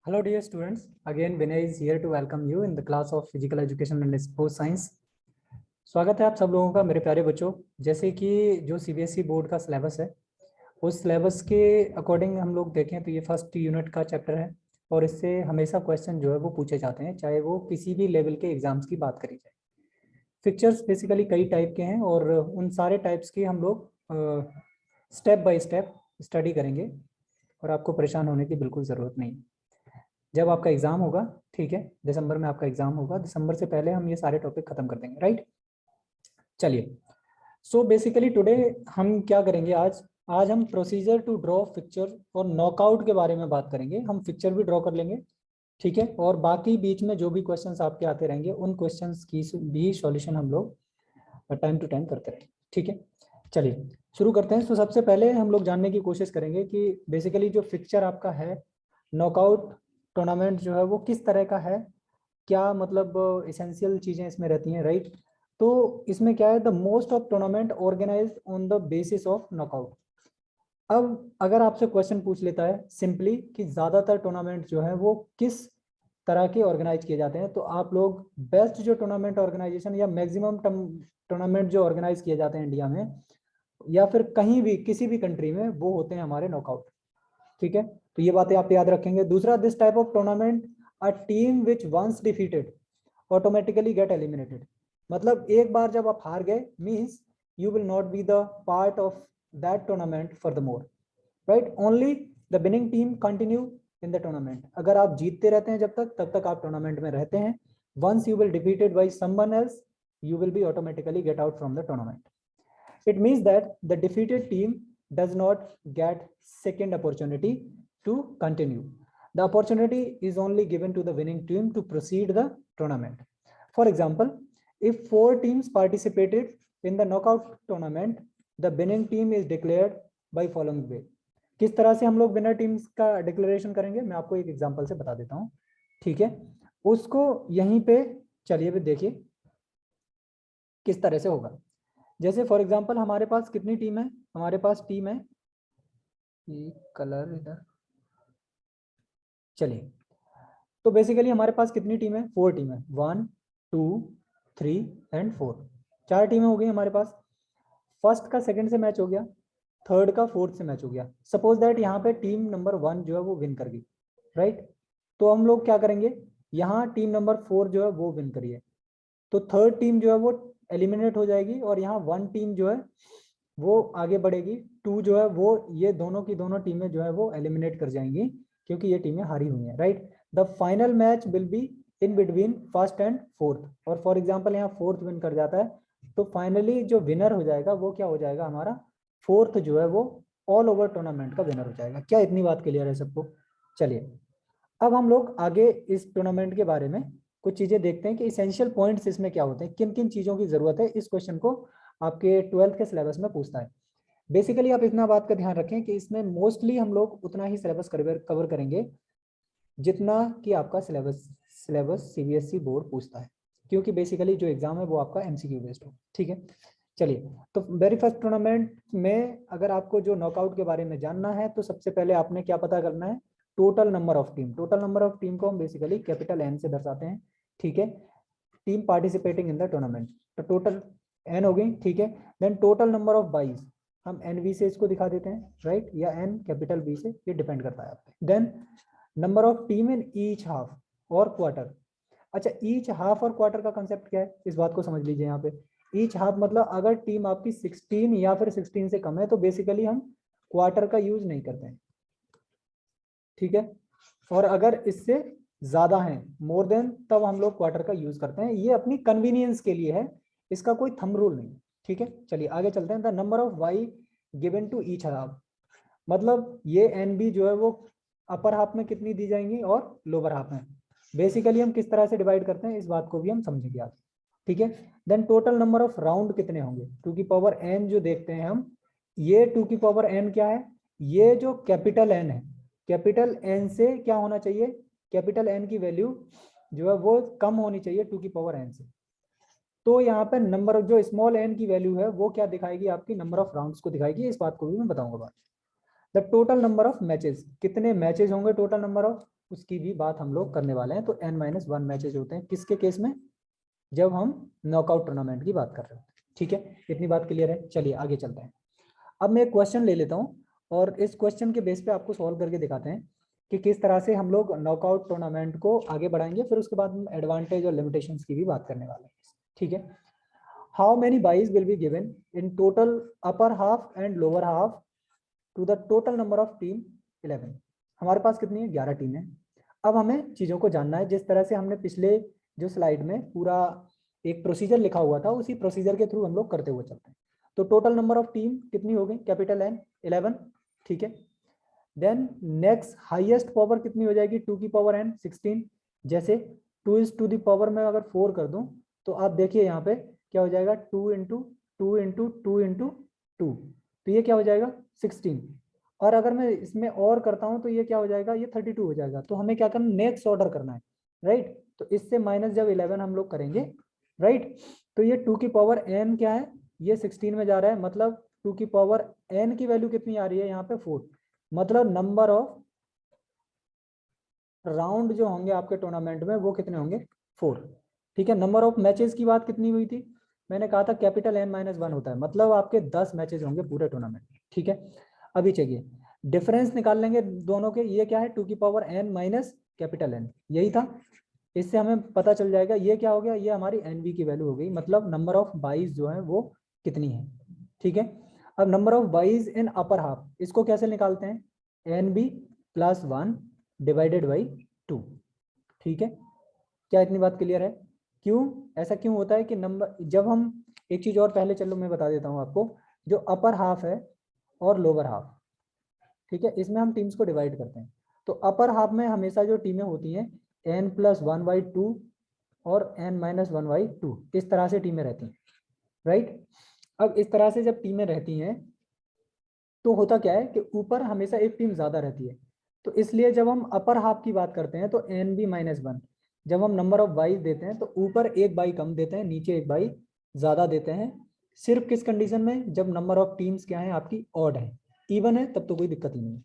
Hello dear students, again Vinay is here to welcome you in the class of Physical Education and Sports Science. स्वागत है आप सब लोगों का मेरे प्यारे बच्चों। जैसे कि जो सीबीएसई बोर्ड का सिलेबस है उस सिलेबस के अकॉर्डिंग हम लोग देखें तो ये फर्स्ट यूनिट का चैप्टर है और इससे हमेशा क्वेश्चन जो है वो पूछे जाते हैं, चाहे वो किसी भी लेवल के एग्जाम्स की बात करी जाए। पिक्चर्स बेसिकली कई टाइप के हैं और उन सारे टाइप्स की हम लोग स्टेप बाय स्टेप स्टडी करेंगे और आपको परेशान होने की बिल्कुल ज़रूरत नहीं। जब आपका एग्जाम होगा, ठीक है, दिसंबर में आपका एग्जाम होगा, दिसंबर से पहले हम ये सारे टॉपिक खत्म कर देंगे, राइट। चलिए, सो बेसिकली टुडे हम क्या करेंगे, आज हम प्रोसीजर टू ड्रॉ पिक्चर और नॉकआउट के बारे में बात करेंगे। हम पिक्चर भी ड्रॉ कर लेंगे, ठीक है, और बाकी बीच में जो भी क्वेश्चंस आपके आते रहेंगे उन क्वेश्चंस की भी सॉल्यूशन हम लोग टाइम टू टाइम करते रहेंगे, ठीक है। चलिए शुरू करते हैं। तो सबसे पहले हम लोग जानने की कोशिश करेंगे कि बेसिकली जो पिक्चर आपका है, नॉकआउट टूर्नामेंट जो है वो किस तरह का है, क्या मतलब एसेंशियल चीज़ें इसमें रहती हैं, राइट। तो इसमें क्या है, the most of tournament organized on the basis of knockout. अब अगर आपसे क्वेश्चन पूछ लेता है सिंपली कि ज़्यादातर टूर्नामेंट जो है वो किस तरह के ऑर्गेनाइज किए जाते हैं, तो आप लोग बेस्ट जो टूर्नामेंट ऑर्गेनाइजेशन या मैक्सिमम टूर्नामेंट जो ऑर्गेनाइज किए जाते हैं इंडिया में या फिर कहीं भी किसी भी कंट्री में, वो होते हैं हमारे नॉकआउट, ठीक है। तो ये बातें आप याद रखेंगे। दूसरा, this type of tournament a team which once defeated automatically get eliminated. मतलब एक बार जब आप हार गए means you will not be the part of that tournament for the more, right. Only the winning team continue in the tournament. अगर आप जीतते रहते हैं जब तक, तब तक आप टूर्नामेंट में रहते हैं। Once you will defeated by someone else, you will be automatically get out from the tournament. It means that the defeated team does not get second opportunity to continue. The opportunity is only given to the winning team to proceed the tournament. For example, if 4 teams participated in the knockout tournament, the winning team is declared by following way. किस तरह से हम लोग winner teams का declaration करेंगे, मैं आपको एक एग्जांपल से बता देता हूं, ठीक है। उसको यहीं पे चलिए भी देखिए किस तरह से होगा। जैसे फॉर एग्जांपल हमारे पास कितनी टीम है, हमारे पास टीम है, ये कलर इधर, चलिए। तो बेसिकली हमारे पास कितनी टीम है, 4 टीम है, 1 2 3 एंड 4, 4 टीमें हो गई हमारे पास। फर्स्ट का सेकंड से मैच हो गया, थर्ड का फोर्थ से मैच हो गया। सपोज दैट यहाँ पे टीम नंबर 1 जो है वो विन कर गई, राइट। तो हम लोग क्या करेंगे, यहाँ टीम नंबर 4 जो है वो विन करिए, तो थर्ड टीम जो है वो एलिमिनेट हो जाएगी और यहाँ 1 टीम जो है वो आगे बढ़ेगी, 2 जो है वो, ये दोनों की दोनों टीमें जो है वो एलिमिनेट कर जाएंगी क्योंकि ये टीमें हारी हुई हैं, right. The final match will be in between first and fourth, और फॉर एग्जांपल यहाँ फोर्थ विन कर जाता है, तो फाइनली जो विनर हो जाएगा वो क्या हो जाएगा, हमारा फोर्थ जो है वो ऑल ओवर टूर्नामेंट का विनर हो जाएगा। क्या इतनी बात क्लियर है सबको? चलिए अब हम लोग आगे इस टूर्नामेंट के बारे में कुछ चीजें देखते हैं कि इसेंशियल पॉइंट्स इसमें क्या होते हैं, किन किन चीजों की जरूरत है। इस क्वेश्चन को आपके 12th के सिलेबस में पूछता है। बेसिकली आप इतना बात का ध्यान रखें कि इसमें मोस्टली हम लोग उतना ही सिलेबस कवर करेंगे जितना कि आपका सिलेबस सीबीएसई बोर्ड पूछता है, क्योंकि बेसिकली जो एग्जाम है वो आपका एमसीक्यू बेस्ड हो, ठीक है। चलिए, तो वेरी फर्स्ट टूर्नामेंट में अगर आपको जो नॉकआउट के बारे में जानना है तो सबसे पहले आपने क्या पता करना है, total number of team. Total number of team को हम बेसिकली कैपिटल एन से दर्शाते हैं, ठीक है। Team participating in the tournament, तो टोटल एन हो गई, ठीक है। देन टोटल नंबर ऑफ बाईज, हम एन वी से इसको दिखा देते हैं, राइट, या एन कैपिटल बी से, ये डिपेंड करता है आप पे। Then number of team in each half और क्वार्टर। अच्छा, ईच हाफ और क्वार्टर का कंसेप्ट क्या है, इस बात को समझ लीजिए। यहाँ पे ईच हाफ मतलब अगर टीम आपकी 16 या फिर 16 से कम है तो बेसिकली हम क्वार्टर का यूज नहीं करते हैं, ठीक है। और अगर इससे ज्यादा है, मोर देन, तब हम लोग क्वार्टर का यूज करते हैं। ये अपनी कन्वीनियंस के लिए है, इसका कोई थंब रूल नहीं, ठीक है। चलिए आगे चलते हैं। The number of bye given to each half, मतलब ये एन बी जो है वो अपर हाफ में कितनी दी जाएंगी और लोअर हाफ में। बेसिकली हम किस तरह से डिवाइड करते हैं इस बात को भी हम समझेंगे आगे, ठीक है। Then total number of round कितने होंगे, 2 की पावर एन जो देखते हैं हम, ये 2 की पावर एन क्या है, ये जो कैपिटल एन है, कैपिटल एन से क्या होना चाहिए, कैपिटल एन की वैल्यू जो है वो कम होनी चाहिए 2 की पावर एन से। तो यहाँ पे नंबर ऑफ जो स्मॉल एन की वैल्यू है वो क्या दिखाएगी, आपकी नंबर ऑफ राउंड्स को दिखाएगी। इस बात को भी मैं बताऊंगा बाद। The total number of matches, कितने मैचेस होंगे टोटल नंबर ऑफ, उसकी भी बात हम लोग करने वाले हैं। तो n-1 मैचेस होते हैं किसके केस में, जब हम नॉकआउट टूर्नामेंट की बात कर रहे होते हैं। ठीक है, इतनी बात क्लियर है। चलिए आगे चलते हैं। अब मैं एक क्वेश्चन ले लेता हूँ और इस क्वेश्चन के बेस पे आपको सॉल्व करके दिखाते हैं कि किस तरह से हम लोग नॉकआउट टूर्नामेंट को आगे बढ़ाएंगे। फिर उसके बाद हम एडवांटेज और लिमिटेशंस की भी बात करने वाले हैं। ठीक है, how many byes will be given in total upper half and lower half to the total number of team 11। हमारे पास कितनी है, 11 टीम है। अब हमें चीज़ों को जानना है, जिस तरह से हमने पिछले जो स्लाइड में पूरा एक प्रोसीजर लिखा हुआ था, उसी प्रोसीजर के थ्रू हम लोग करते हुए चलते हैं। तो टोटल नंबर ऑफ टीम कितनी हो गई, कैपिटल N 11। ठीक है, देन नेक्स्ट हाईएस्ट पावर कितनी हो जाएगी, 2 की पावर n 16। जैसे 2 इज टू द पावर में अगर 4 कर दूं तो आप देखिए यहाँ पे क्या हो जाएगा, 2 इंटू 2 इंटू 2 इंटू 2, तो ये क्या हो जाएगा 16। और अगर मैं इसमें और करता हूं तो ये क्या हो जाएगा, ये 32 हो जाएगा। तो हमें क्या करना, नेक्स्ट ऑर्डर करना है, राइट। तो इससे माइनस जब 11 हम लोग करेंगे, राइट, तो ये 2 की पावर n क्या है, ये 16 में जा रहा है, मतलब 2 की पावर n की वैल्यू कितनी आ रही है यहाँ पे 4। मतलब नंबर ऑफ राउंड जो होंगे आपके टूर्नामेंट में वो कितने होंगे, 4। ठीक है, नंबर ऑफ मैचेस की बात कितनी हुई थी, मैंने कहा था कैपिटल N-1 होता है, मतलब आपके 10 मैचेस होंगे पूरे टूर्नामेंट में। ठीक है, अभी चाहिए डिफरेंस निकाल लेंगे दोनों के, ये क्या है 2 की power n minus capital N, यही था। इससे हमें पता चल जाएगा ये क्या हो गया, ये हमारी NB की वैल्यू हो गई, मतलब नंबर ऑफ बाइज जो है वो कितनी है। ठीक है, अब number of byes in upper half, इसको कैसे निकालते हैं, NB प्लस 1 डिवाइडेड बाई 2। ठीक है, क्या इतनी बात क्लियर है। क्यों ऐसा क्यों होता है कि नंबर, जब हम एक चीज और पहले चलो मैं बता देता हूँ आपको, जो अपर हाफ है और लोअर हाफ, ठीक है, इसमें हम टीम्स को डिवाइड करते हैं। तो अपर हाफ में हमेशा जो टीमें होती हैं n+1/2 और n-1/2, इस तरह से टीमें रहती हैं, राइट। अब इस तरह से जब टीमें रहती हैं तो होता क्या है कि ऊपर हमेशा एक टीम ज्यादा रहती है। तो इसलिए जब हम अपर हाफ की बात करते हैं तो NB-1, जब हम नंबर ऑफ बाई देते हैं तो ऊपर एक बाई कम देते हैं, नीचे एक बाई ज्यादा देते हैं। सिर्फ किस कंडीशन में, जब नंबर ऑफ टीम्स क्या है आपकी ऑड है, इवन है, तब तो कोई दिक्कत ही नहीं है।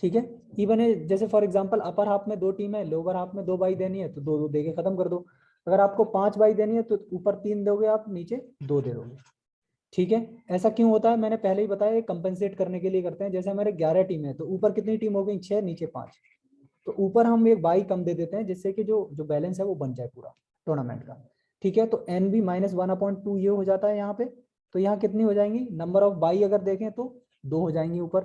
ठीक है, इवन है, जैसे फॉर एग्जांपल अपर हाफ में 2 टीम है, लोअर हाफ में 2 बाई देनी है तो 2 दे के खत्म कर दो। अगर आपको 5 बाई देनी है तो ऊपर 3 दोगे आप, नीचे 2 दे दोगे। ठीक है, ऐसा क्यों होता है, मैंने पहले ही बताया, कंपनसेट करने के लिए करते हैं। जैसे हमारे 11 टीम है तो ऊपर कितनी टीम हो गई, 6, नीचे 5, तो ऊपर हम एक बाई कम दे देते हैं, जिससे कि जो जो बैलेंस है वो बन जाए पूरा टूर्नामेंट का। ठीक है, तो NB-1/2 ये हो जाता है यहाँ पे। तो यहाँ कितनी हो जाएंगी, नंबर ऑफ बाई अगर देखें तो 2 हो जाएंगी ऊपर।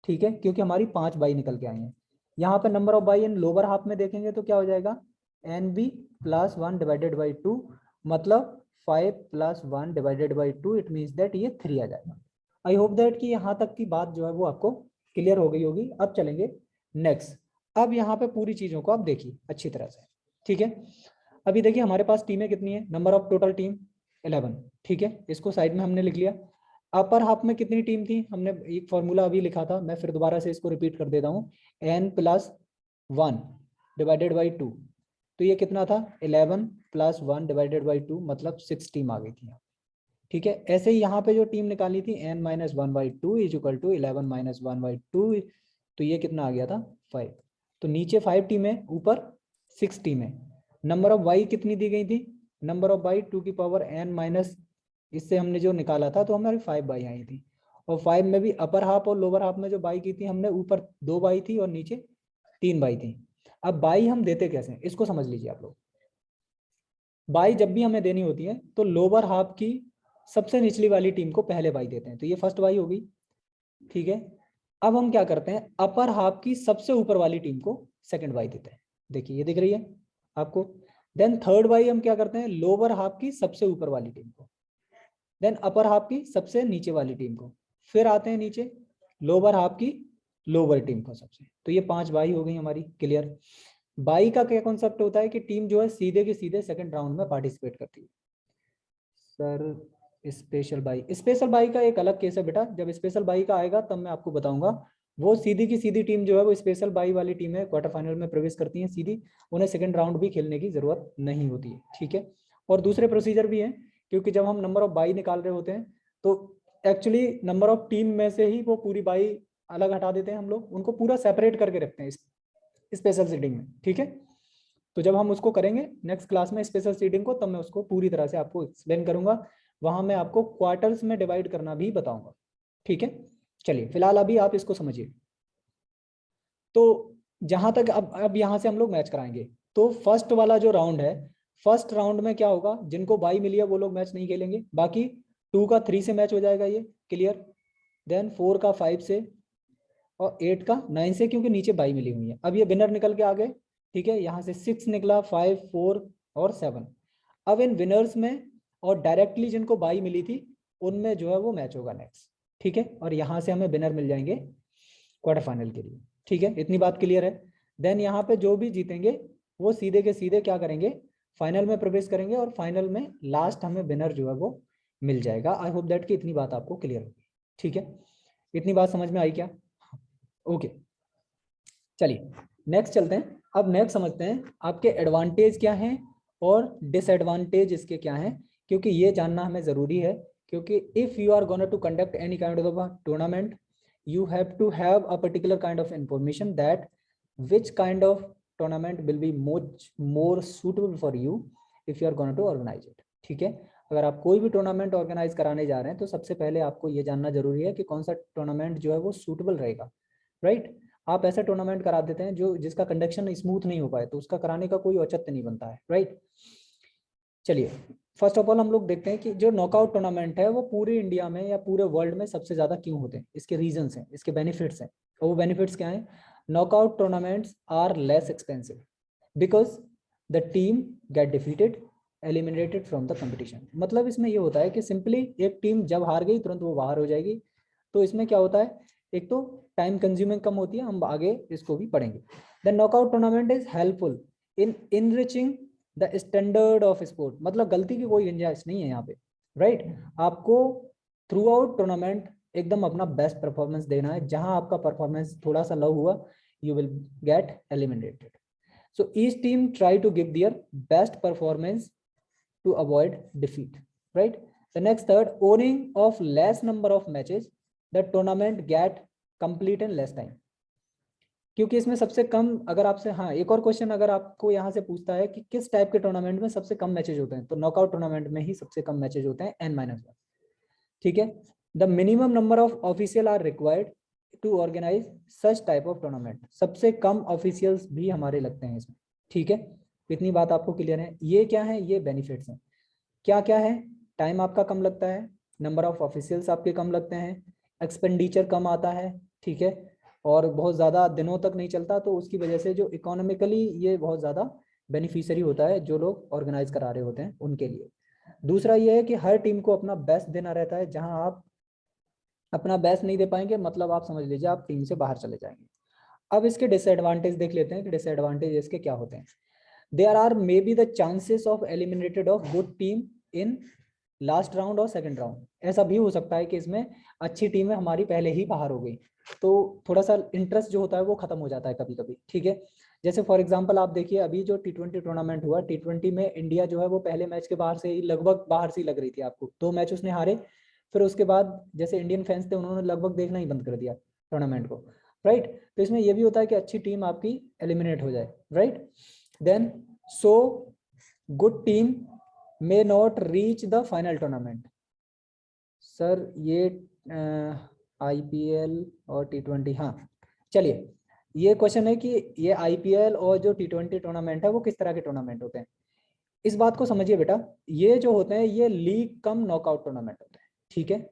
ठीक है, क्योंकि हमारी 5 बाई निकल के आई हैं। यहाँ पे number of by in lower half में देखेंगे तो क्या हो जाएगा, NB+1 डिवाइडेड बाई 2, मतलब 5+1 divided by 2, it means that ये 3 आ जाएगा। आई होप दैट कि यहाँ तक की बात जो है वो आपको क्लियर हो गई होगी। अब चलेंगे नेक्स्ट। अब यहाँ पे पूरी चीजों को आप देखिए अच्छी तरह से। ठीक है, अभी देखिए हमारे पास टीमें कितनी है, नंबर ऑफ टोटल टीम 11। ठीक है, इसको साइड में हमने लिख लिया। अपर हाफ में कितनी टीम थी, हमने एक फॉर्मूला अभी लिखा था, मैं फिर दोबारा से इसको रिपीट कर देता हूँ, N+1 डिवाइडेड बाई 2, तो ये कितना था 11+1 डिवाइडेड बाई 2, मतलब 6 टीम आ गई थी। ठीक है, ऐसे ही यहाँ पे जो टीम निकाली थी N-1/2 इज इक्वल टू 11-1/2, तो ये कितना आ गया था 5। तो नीचे 5 टीम है, ऊपर 6 टीम है। नंबर ऑफ बाई कितनी दी गई थी, नंबर ऑफ बाई 2 की पावर n-, इससे हमने जो निकाला था तो हमारी 5 बाई आई थी। और 5 में भी अपर हाफ और लोअर हाफ में जो बाई की थी हमने, ऊपर 2 बाई थी और नीचे 3 बाई थी। अब बाई हम देते कैसे, इसको समझ लीजिए आप लोग। बाई जब भी हमें देनी होती है तो लोअर हाफ की सबसे निचली वाली टीम को पहले बाई देते हैं, तो ये फर्स्ट बाई होगी। ठीक है, अब हम क्या करते हैं, अपर हाफ की सबसे ऊपर वाली टीम को सेकंड बाई देते हैं, देखिए ये दिख रही है आपको। देन थर्ड बाई हम क्या करते हैं, लोअर हाफ की सबसे ऊपर वाली टीम को, देन अपर हाफ की सबसे नीचे वाली टीम को, फिर आते हैं नीचे लोअर हाफ की लोअर टीम को सबसे। तो ये 5 बाई हो गई हमारी, क्लियर। बाई का क्या कॉन्सेप्ट होता है कि टीम जो है सीधे के सीधे सेकंड राउंड में पार्टिसिपेट करती है। सर स्पेशल बाई का एक अलग केस है बेटा, जब स्पेशल बाई का आएगा तब मैं आपको बताऊंगा। वो सीधी की सीधी टीम जो है वो स्पेशल बाई वाली टीम है, क्वार्टर फाइनल में प्रवेश करती है सीधी, उन्हें सेकंड राउंड भी खेलने की जरूरत नहीं होती है। ठीक है, और दूसरे प्रोसीजर भी हैं, क्योंकि जब हम नंबर ऑफ बाई निकाल रहे होते हैं तो एक्चुअली नंबर ऑफ टीम में से ही वो पूरी बाई अलग हटा देते हैं हम लोग, उनको पूरा सेपरेट करके रखते हैं स्पेशल सीडिंग में, ठीक है। तो जब हम उसको करेंगे नेक्स्ट क्लास में स्पेशल सीडिंग को, तब मैं उसको पूरी तरह से आपको एक्सप्लेन करूंगा, वहां मैं आपको क्वार्टर्स में डिवाइड करना भी बताऊंगा, ठीक है। चलिए फिलहाल अभी आप इसको समझिए। तो जहां तक अब यहां से हम लोग मैच कराएंगे, तो फर्स्ट वाला जो राउंड है, फर्स्ट राउंड में क्या होगा, जिनको बाई मिली है वो लोग मैच नहीं खेलेंगे, बाकी 2 का 3 से मैच हो जाएगा, ये क्लियर। देन 4 का 5 से, और 8 का 9 से, क्योंकि नीचे बाई मिली हुई है। अब ये विनर निकल के आ गए, ठीक है। यहाँ से 6 निकला, 5, 4 और 7। अब इन विनर्स में और डायरेक्टली जिनको बाई मिली थी, उनमें जो है वो मैच होगा नेक्स्ट, ठीक है। और यहाँ से हमें विनर मिल जाएंगे क्वार्टर फाइनल के लिए, ठीक है। इतनी बात क्लियर है। देन यहाँ पे जो भी जीतेंगे वो सीधे के सीधे क्या करेंगे, फाइनल में प्रवेश करेंगे, और फाइनल में लास्ट हमें विनर जो है वो मिल जाएगा। आई होप दैट कि इतनी बात आपको क्लियर होगी, ठीक है। इतनी बात समझ में आई क्या? ओके, चलिए नेक्स्ट चलते हैं। अब नेक्स्ट समझते हैं आपके एडवांटेज क्या हैं और डिसएडवांटेज इसके क्या हैं, क्योंकि ये जानना हमें ज़रूरी है। क्योंकि if you are gonna to conduct any kind of a tournament, you have to have a particular kind of information that which kind of tournament will be much more suitable for you if you are going to organize it, ठीक है। अगर आप कोई भी tournament organise कराने जा रहे हैं, तो सबसे पहले आपको ये जानना जरूरी है कि कौन सा टूर्नामेंट जो है वो सूटेबल रहेगा, राइट। आप ऐसा टूर्नामेंट करा देते हैं जो जिसका कंडक्शन स्मूथ नहीं हो पाए, तो उसका कराने का कोई औचित्य नहीं बनता है, राइट। चलिए फर्स्ट ऑफ ऑल हम लोग देखते हैं कि जो नॉकआउट टूर्नामेंट है वो पूरे इंडिया में या पूरे वर्ल्ड में सबसे ज़्यादा क्यों होते हैं, इसके रीजंस हैं, इसके बेनिफिट्स हैं। और वो बेनिफिट्स क्या हैं? Knockout tournaments are less expensive because the team get defeated eliminated from the competition. मतलब इसमें ये होता है कि सिंपली एक टीम जब हार गई तुरंत वो बाहर हो जाएगी। तो इसमें क्या होता है, एक तो टाइम कंज्यूमिंग कम होती है, हम आगे इसको भी पढ़ेंगे। The knockout tournament is helpful in enriching the standard of sport. मतलब गलती की कोई गुंजाइश नहीं है यहाँ पे, राइट। आपको थ्रू आउट टूर्नामेंट एकदम अपना बेस्ट परफॉर्मेंस देना है। जहां आपका परफॉर्मेंस थोड़ा सा लो हुआ, you will get eliminated. So each team try to give their best performance to avoid defeat, right. The next third, owning of less number of matches, the tournament get complete in less time. क्योंकि इसमें सबसे कम, अगर आपसे, हाँ एक और question अगर आपको यहाँ से पूछता है कि किस टाइप के टूर्नामेंट में सबसे कम मैचेज होते हैं, तो नॉकआउट टूर्नामेंट में ही सबसे कम मैचेज होते हैं, N-1, ठीक है। The minimum number of official are required to organize such type of tournament. सबसे कम ऑफिशियल्स भी हमारे लगते हैं इसमें, ठीक है। इतनी बात आपको क्लियर है। ये क्या है, ये बेनिफिट्स हैं। क्या क्या है? टाइम आपका कम लगता है, नंबर ऑफ ऑफिशियल्स आपके कम लगते हैं, एक्सपेंडिचर कम आता है, ठीक है, और बहुत ज़्यादा दिनों तक नहीं चलता, तो उसकी वजह से जो इकोनॉमिकली ये बहुत ज़्यादा बेनिफिशियरी होता है जो लोग ऑर्गेनाइज करा रहे होते हैं उनके लिए। दूसरा ये है कि हर टीम को अपना बेस्ट देना रहता है। जहां आप अपना बेस्ट नहीं दे पाएंगे, मतलब आप समझ लीजिए आप टीम से बाहर चले जाएंगे। अब इसके डिसएडवांटेज देख लेते हैं कि डिसएडवांटेज इसके क्या होते हैं। There are may be the chances of eliminated of good team in last round और सेकंड राउंड। ऐसा भी हो सकता है कि इसमें अच्छी टीमें हमारी पहले ही बाहर हो गई, तो थोड़ा सा इंटरेस्ट जो होता है वो खत्म हो जाता है कभी कभी, ठीक है। जैसे फॉर एग्जांपल आप देखिए, अभी जो T20 टूर्नामेंट हुआ, T20 में इंडिया जो है वो पहले मैच के बाहर से ही, लगभग बाहर से ही लग रही थी आपको, 2 मैच उसने हारे। फिर उसके बाद जैसे इंडियन फैंस थे, उन्होंने लगभग देखना ही बंद कर दिया टूर्नामेंट को, राइट। तो इसमें यह भी होता है कि अच्छी टीम आपकी एलिमिनेट हो जाए, right. Then so good team may not reach the final tournament। Sir ये IPL और T20, हाँ चलिए, ये क्वेश्चन है कि ये IPL और जो T20 टूर्नामेंट है वो किस तरह के टूर्नामेंट होते हैं। इस बात को समझिए बेटा, ये जो होते हैं ये लीग कम नॉकआउट टूर्नामेंट होते हैं, ठीक है।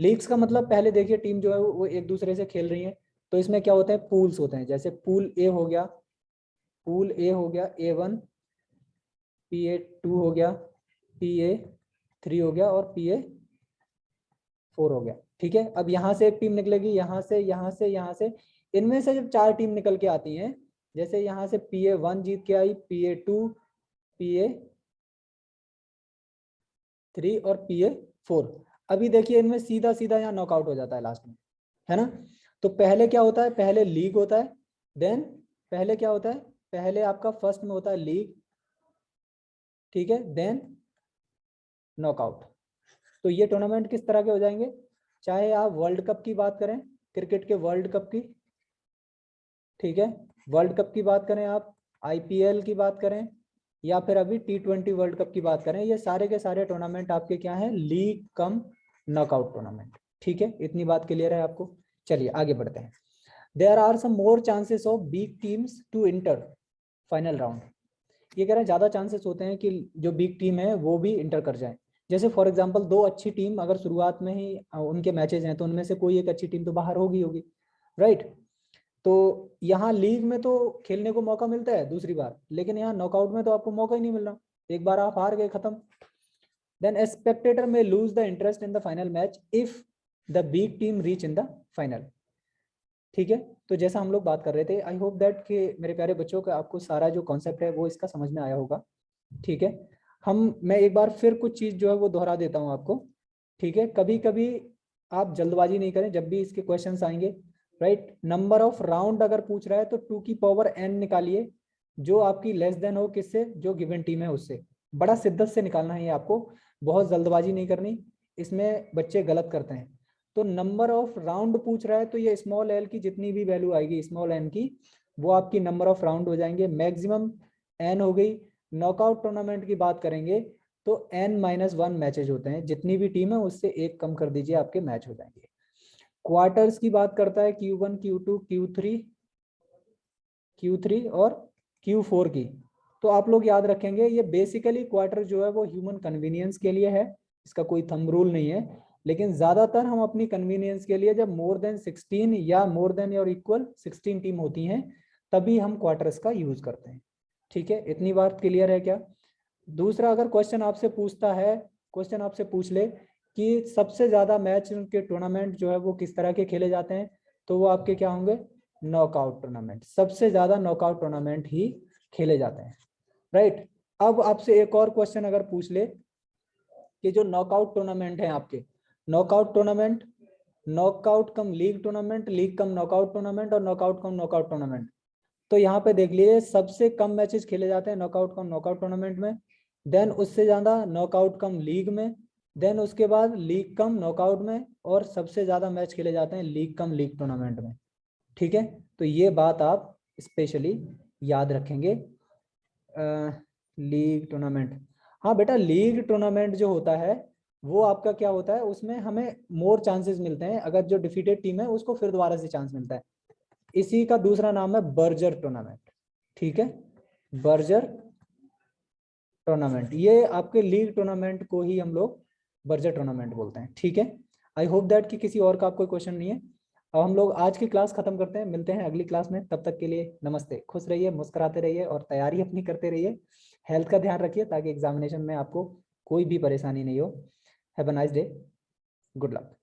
लीग्स का मतलब, पहले देखिए टीम जो है वो एक दूसरे से खेल रही है, तो इसमें क्या होते हैं, पूल्स होते हैं। जैसे पूल ए हो गया, A1, PA2 हो गया, PA3 हो गया और PA4 हो गया, ठीक है। अब यहाँ से एक टीम निकलेगी, यहाँ से, यहाँ से, यहाँ से, इनमें से जब 4 टीम निकल के आती हैं, जैसे यहाँ से PA1 जीत के आई, PA2, PA3 और PA4। अभी देखिए इनमें सीधा सीधा यहाँ नॉकआउट हो जाता है लास्ट में, है ना। तो पहले क्या होता है, पहले लीग होता है, देन पहले क्या होता है, पहले आपका फर्स्ट में होता है लीग, ठीक है, देन नॉकआउट। तो ये टूर्नामेंट किस तरह के हो जाएंगे, चाहे आप वर्ल्ड कप की बात करें, क्रिकेट के वर्ल्ड कप की, ठीक है, वर्ल्ड कप की बात करें आप, आईपीएल की बात करें, या फिर अभी T20 वर्ल्ड कप की बात करें, ये सारे के सारे टूर्नामेंट आपके क्या हैं, लीग कम नॉकआउट टूर्नामेंट। ठीक है, इतनी बात क्लियर है आपको। चलिए आगे बढ़ते हैं। There are some more chances of big teams to enter final round. ये कह रहे हैं ज्यादा चांसेस होते हैं कि जो बिग टीम है वो भी इंटर कर जाए। जैसे फॉर एग्जांपल दो अच्छी टीम अगर शुरुआत में ही उनके मैचेस हैं तो उनमें से कोई एक अच्छी टीम तो बाहर होगी, राइट। तो यहाँ लीग में तो खेलने को मौका मिलता है दूसरी बार, लेकिन यहाँ नॉकआउट में तो आपको मौका ही नहीं मिल रहा, एक बार आप हार गए, खत्म। देन ए स्पेक्टेटर में lose the interest in the final match if the big team reach in the final. ठीक है, तो जैसा हम लोग बात कर रहे थे, आई होप दैट कि मेरे प्यारे बच्चों का आपको सारा जो कॉन्सेप्ट है वो इसका समझ में आया होगा। ठीक है, मैं एक बार फिर कुछ चीज जो है वो दोहरा देता हूँ आपको। ठीक है, कभी कभी आप जल्दबाजी नहीं करें जब भी इसके क्वेश्चंस आएंगे, राइट। नंबर ऑफ राउंड अगर पूछ रहा है तो 2 की पावर n निकालिए, जो आपकी लेस देन हो किससे, जो गिवन टीम है उससे। बड़ा शिद्दत से निकालना है आपको, बहुत जल्दबाजी नहीं करनी, इसमें बच्चे गलत करते हैं। तो नंबर ऑफ राउंड पूछ रहा है तो ये स्मॉल एल की जितनी भी वैल्यू आएगी स्मॉल एन की, वो आपकी नंबर ऑफ राउंड हो जाएंगे, मैक्सिमम एन हो गई। नॉकआउट टूर्नामेंट की बात करेंगे तो n-1 मैचेज होते हैं, जितनी भी टीम है उससे एक कम कर दीजिए, आपके मैच हो जाएंगे। क्वार्टर्स की बात करता है Q1, Q2, Q3 और Q4 की। तो आप लोग याद रखेंगे ये बेसिकली क्वार्टर जो है वो ह्यूमन कन्वीनियंस के लिए है, इसका कोई थंब रूल नहीं है, लेकिन ज्यादातर हम अपनी कन्वीनियंस के लिए जब मोर देन 16 या मोर देन और इक्वल 16 टीम होती हैं तभी हम क्वार्टर्स का यूज करते हैं। ठीक है, इतनी बात क्लियर है क्या? दूसरा, अगर क्वेश्चन आपसे पूछता है, क्वेश्चन आपसे पूछ ले कि सबसे ज्यादा मैच के टूर्नामेंट जो है वो किस तरह के खेले जाते हैं, तो वो आपके क्या होंगे, नॉकआउट टूर्नामेंट। सबसे ज्यादा नॉकआउट टूर्नामेंट ही खेले जाते हैं, राइट। अब आपसे एक और क्वेश्चन अगर पूछ ले कि जो नॉकआउट टूर्नामेंट है आपके, knockout tournament, knockout cum league tournament, league cum knockout tournament और नॉकआउट कम नॉकआउट टूर्नामेंट, तो यहाँ पे देख लिए सबसे कम मैचेस खेले जाते हैं नॉकआउट कम नॉकआउट टूर्नामेंट में, देन उससे ज्यादा नॉकआउट कम लीग में, देन उसके बाद लीग कम नॉकआउट में, और सबसे ज्यादा मैच खेले जाते हैं लीग कम लीग टूर्नामेंट में। ठीक है, तो ये बात आप स्पेशली याद रखेंगे। लीग टूर्नामेंट, हाँ बेटा, लीग टूर्नामेंट जो होता है वो आपका क्या होता है, उसमें हमें मोर चांसेस मिलते हैं, अगर जो डिफीटेड टीम है उसको फिर दोबारा से चांस मिलता है। इसी का दूसरा नाम है बर्जर टूर्नामेंट। ठीक है, बर्जर टूर्नामेंट, ये आपके लीग टूर्नामेंट को ही हम लोग बर्जर टूर्नामेंट बोलते हैं। ठीक है, आई होप दैट कि किसी और का कोई क्वेश्चन नहीं है। अब हम लोग आज की क्लास खत्म करते हैं, मिलते हैं अगली क्लास में, तब तक के लिए नमस्ते, खुश रहिए, मुस्कुराते रहिए और तैयारी अपनी करते रहिए। हेल्थ का ध्यान रखिए ताकि एग्जामिनेशन में आपको कोई भी परेशानी नहीं हो। Have a nice day, good luck.